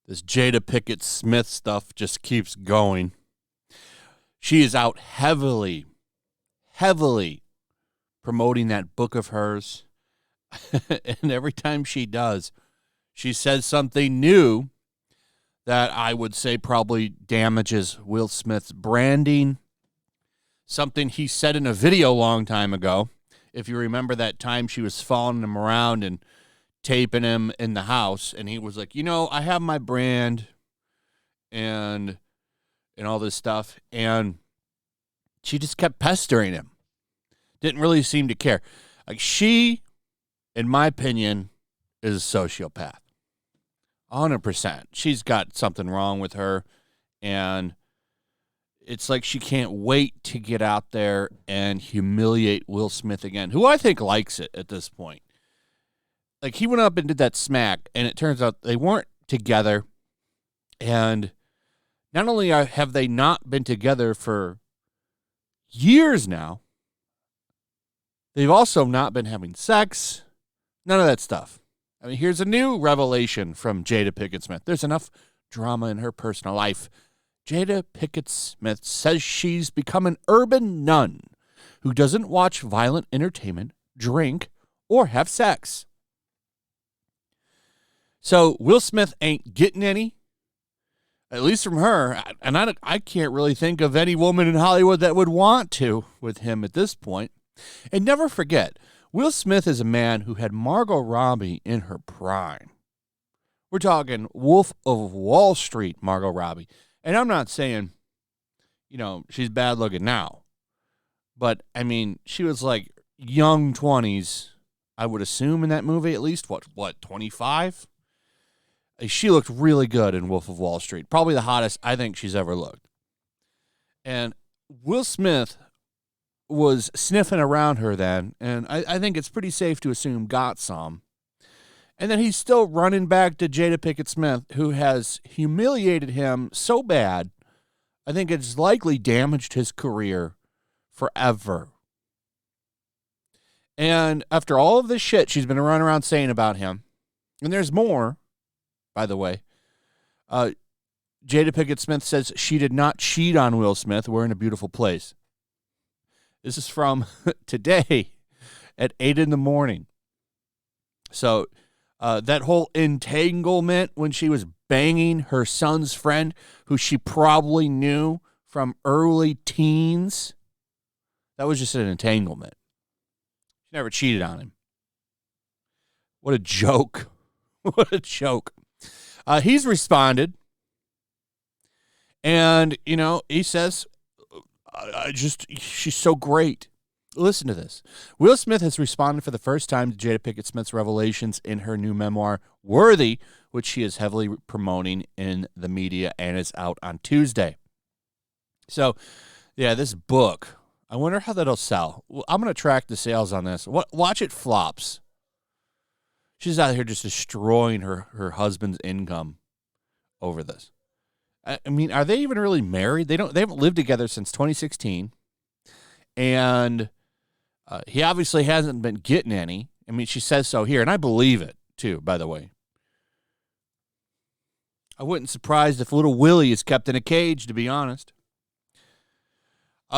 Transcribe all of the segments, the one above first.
This Jada Pinkett Smith stuff just keeps going. She is out heavily promoting that book of hers. And every time she does, she says something new that I would say probably damages Will Smith's branding. Something he said in a video a long time ago. If you remember that time she was following him around and taping him in the house, and he was like, I have my brand and all this stuff, and she just kept pestering him. Didn't really seem to care. Like, she, in my opinion, is a sociopath. 100%. She's got something wrong with her, and it's like she can't wait to get out there and humiliate Will Smith again, who I think likes it at this point. Like, he went up and did that smack, and it turns out they weren't together. And not only have they not been together for years now, they've also not been having sex. None of that stuff. I mean, here's a new revelation from Jada Pinkett Smith. There's enough drama in her personal life. Jada Pinkett Smith says she's become an urban nun who doesn't watch violent entertainment, drink, or have sex. So Will Smith ain't getting any, at least from her. And I can't really think of any woman in Hollywood that would want to with him at this point. And never forget, Will Smith is a man who had Margot Robbie in her prime. We're talking Wolf of Wall Street Margot Robbie. And I'm not saying, she's bad looking now. But, I mean, she was like young 20s, I would assume, in that movie, at least, 25? She looked really good in Wolf of Wall Street. Probably the hottest I think she's ever looked. And Will Smith was sniffing around her then, and I think it's pretty safe to assume got some. And then he's still running back to Jada Pinkett Smith, who has humiliated him so bad, I think it's likely damaged his career forever. And after all of this shit she's been running around saying about him, and there's more, by the way, Jada Pinkett Smith says she did not cheat on Will Smith. We're in a beautiful place. This is from today at 8 in the morning. So that whole entanglement when she was banging her son's friend, who she probably knew from early teens, that was just an entanglement. She never cheated on him. What a joke. What a joke. He's responded, and, he says, she's so great. Listen to this. Will Smith has responded for the first time to Jada Pinkett Smith's revelations in her new memoir, Worthy, which she is heavily promoting in the media and is out on Tuesday. So, yeah, this book, I wonder how that'll sell. I'm going to track the sales on this. Watch it flops. She's out here just destroying her husband's income over this. I mean, are they even really married? They haven't lived together since 2016. And he obviously hasn't been getting any. I mean, she says so here, and I believe it, too, by the way. I wouldn't be surprised if little Willie is kept in a cage, to be honest.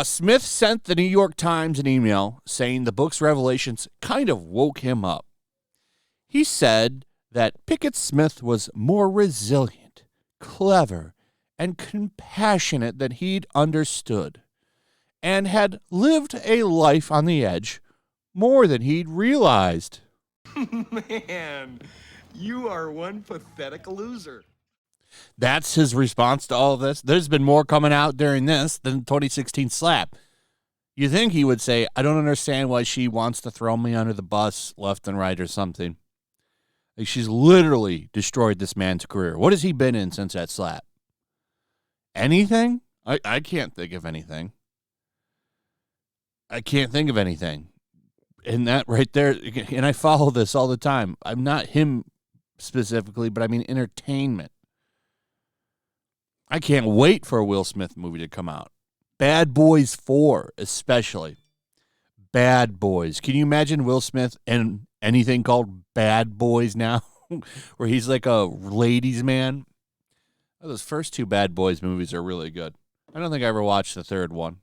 Smith sent the New York Times an email saying the book's revelations kind of woke him up. He said that Pinkett Smith was more resilient, clever, and compassionate than he'd understood, and had lived a life on the edge more than he'd realized. Man, you are one pathetic loser. That's his response to all of this. There's been more coming out during this than the 2016 slap. You think he would say, I don't understand why she wants to throw me under the bus left and right or something. Like, she's literally destroyed this man's career. What has he been in since that slap? Anything? I can't think of anything. I can't think of anything. And that right there, and I follow this all the time. I'm not him specifically, but I mean entertainment. I can't wait for a Will Smith movie to come out. Bad Boys 4, especially. Bad Boys. Can you imagine Will Smith in anything called Bad Boys now? Where he's like a ladies' man? Oh, those first two Bad Boys movies are really good. I don't think I ever watched the third one.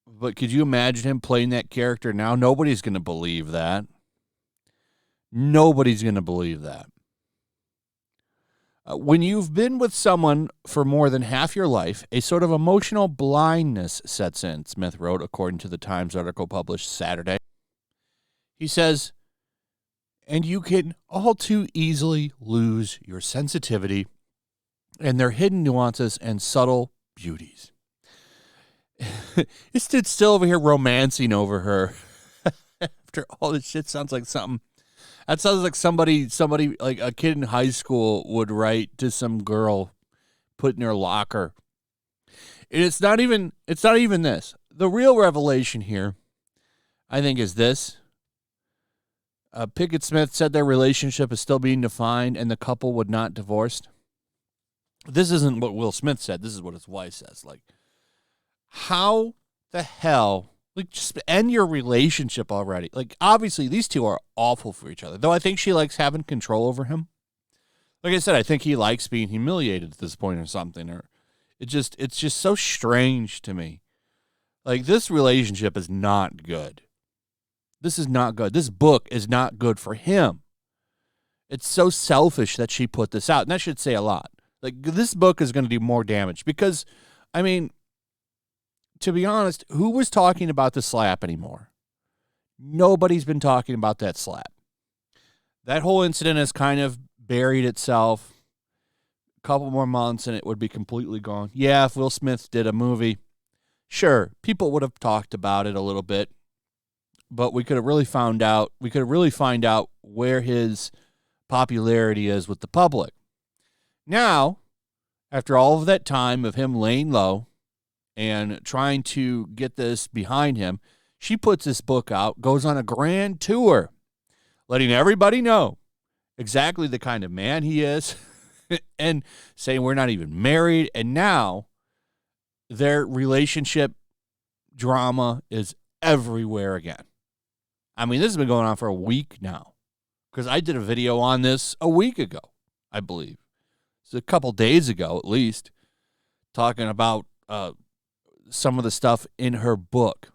But could you imagine him playing that character now? Nobody's going to believe that. Nobody's going to believe that. When you've been with someone for more than half your life, a sort of emotional blindness sets in, Smith wrote, according to the Times article published Saturday. He says, and you can all too easily lose your sensitivity and their hidden nuances and subtle beauties. This dude's still over here romancing over her. After all this shit sounds like something. That sounds like somebody like a kid in high school would write to some girl put in her locker. And it's not even this. The real revelation here, I think, is this. Pinkett Smith said their relationship is still being defined and the couple would not divorce. This isn't what Will Smith said. This is what his wife says. Like, how the hell, like, just end your relationship already. Like, obviously, these two are awful for each other. Though I think she likes having control over him. Like I said, I think he likes being humiliated at this point or something. Or it's just so strange to me. Like, this relationship is not good. This is not good. This book is not good for him. It's so selfish that she put this out. And that should say a lot. Like, this book is going to do more damage because, I mean, to be honest, who was talking about the slap anymore? Nobody's been talking about that slap. That whole incident has kind of buried itself. A couple more months and it would be completely gone. Yeah, if Will Smith did a movie, sure, people would have talked about it a little bit, but we could have really find out where his popularity is with the public. Now, after all of that time of him laying low and trying to get this behind him, she puts this book out, goes on a grand tour, letting everybody know exactly the kind of man he is and saying we're not even married. And now their relationship drama is everywhere again. I mean, this has been going on for a week now because I did a video on this a week ago, I believe. It's a couple days ago, at least, talking about some of the stuff in her book.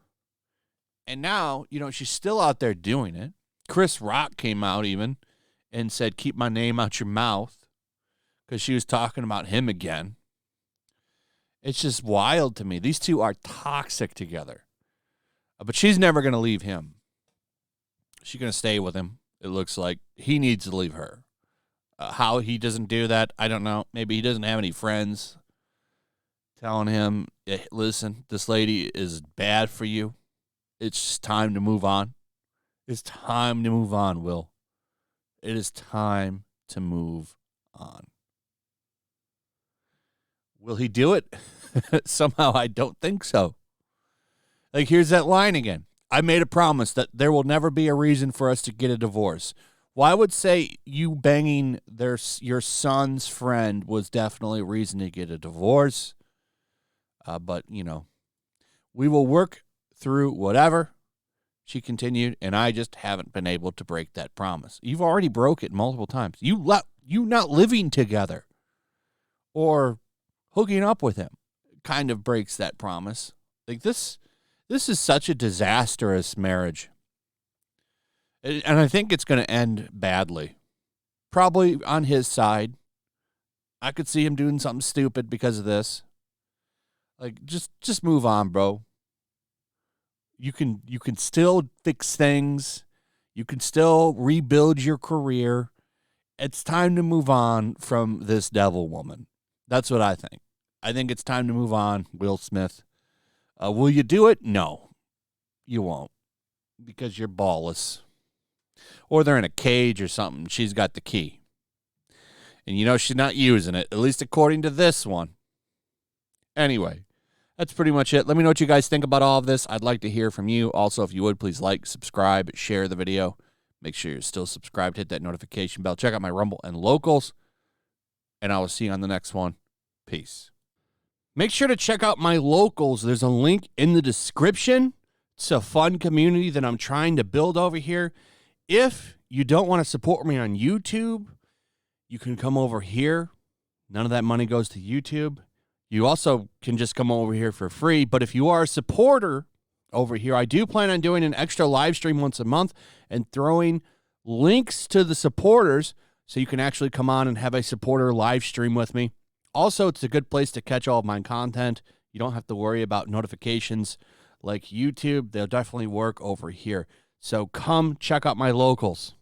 And now, she's still out there doing it. Chris Rock came out even and said, keep my name out your mouth, because she was talking about him again. It's just wild to me. These two are toxic together. But she's never going to leave him. She's going to stay with him, it looks like. He needs to leave her. How he doesn't do that, I don't know. Maybe he doesn't have any friends telling him, listen, this lady is bad for you. It's just time to move on. It's time to move on, Will. It is time to move on. Will he do it? Somehow I don't think so. Like, here's that line again. I made a promise that there will never be a reason for us to get a divorce. Well, I would say you banging your son's friend was definitely a reason to get a divorce. But, we will work through whatever, she continued, and I just haven't been able to break that promise. You've already broke it multiple times. You not living together or hooking up with him kind of breaks that promise. Like, this is such a disastrous marriage. And I think it's going to end badly. Probably on his side. I could see him doing something stupid because of this. Like, just move on, bro. You can still fix things. You can still rebuild your career. It's time to move on from this devil woman. That's what I think. I think it's time to move on, Will Smith. Will you do it? No, you won't, because you're ballless. Or they're in a cage or something. She's got the key. And she's not using it, at least according to this one. Anyway, that's pretty much it. Let me know what you guys think about all of this. I'd like to hear from you. Also, if you would, please like, subscribe, share the video. Make sure you're still subscribed. Hit that notification bell. Check out my Rumble and Locals. And I will see you on the next one. Peace. Make sure to check out my Locals. There's a link in the description. It's a fun community that I'm trying to build over here. If you don't want to support me on YouTube, you can come over here. None of that money goes to YouTube. You also can just come over here for free. But if you are a supporter over here, I do plan on doing an extra live stream once a month and throwing links to the supporters so you can actually come on and have a supporter live stream with me. Also, it's a good place to catch all of my content. You don't have to worry about notifications like YouTube. They'll definitely work over here. So come check out my locals.